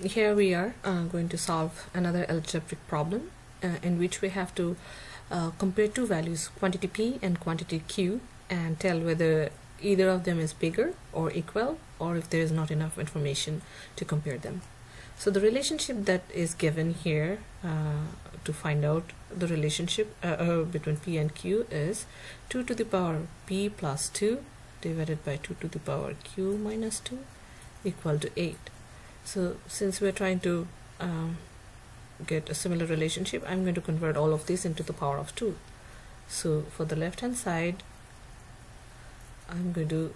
Here we are going to solve another algebraic problem in which we have to compare two values, quantity P and quantity Q, and tell whether either of them is bigger or equal, or if there is not enough information to compare them. So the relationship that is given here to find out the relationship between P and Q is 2 to the power P plus 2 divided by 2 to the power Q minus 2 equal to 8. So since we're trying to get a similar relationship, I'm going to convert all of this into the power of 2. So for the left hand side, I'm going to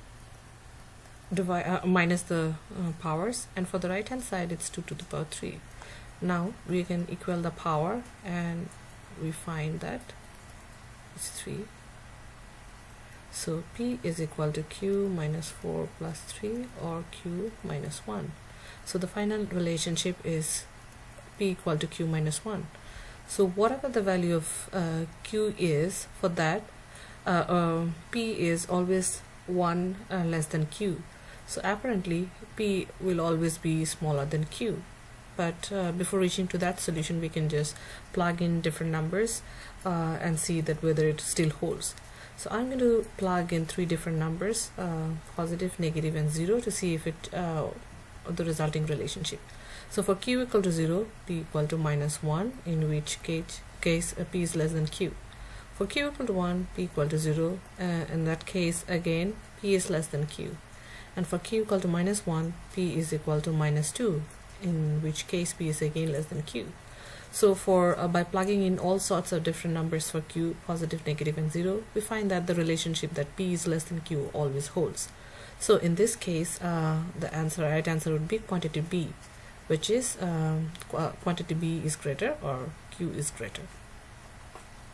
divide minus the powers, and for the right hand side it's 2 to the power 3. Now we can equal the power and we find that it's 3. So P is equal to Q minus 4 plus 3, or Q minus 1. So the final relationship is P equal to Q minus 1. So whatever the value of Q is, for that P is always 1 less than Q. So apparently P will always be smaller than Q. But before reaching to that solution, we can just plug in different numbers and see that whether it still holds. So I'm going to plug in 3 different numbers, positive, negative, and 0, to see if it the resulting relationship. So for Q equal to 0, P equal to minus 1, in which case P is less than Q. For Q equal to 1, P equal to 0, in that case again P is less than Q. And for Q equal to minus 1, P is equal to minus 2, in which case P is again less than Q. So for by plugging in all sorts of different numbers for Q, positive, negative, and 0, we find that the relationship that P is less than Q always holds. So in this case, the right answer would be quantity B, which is quantity B is greater or Q is greater.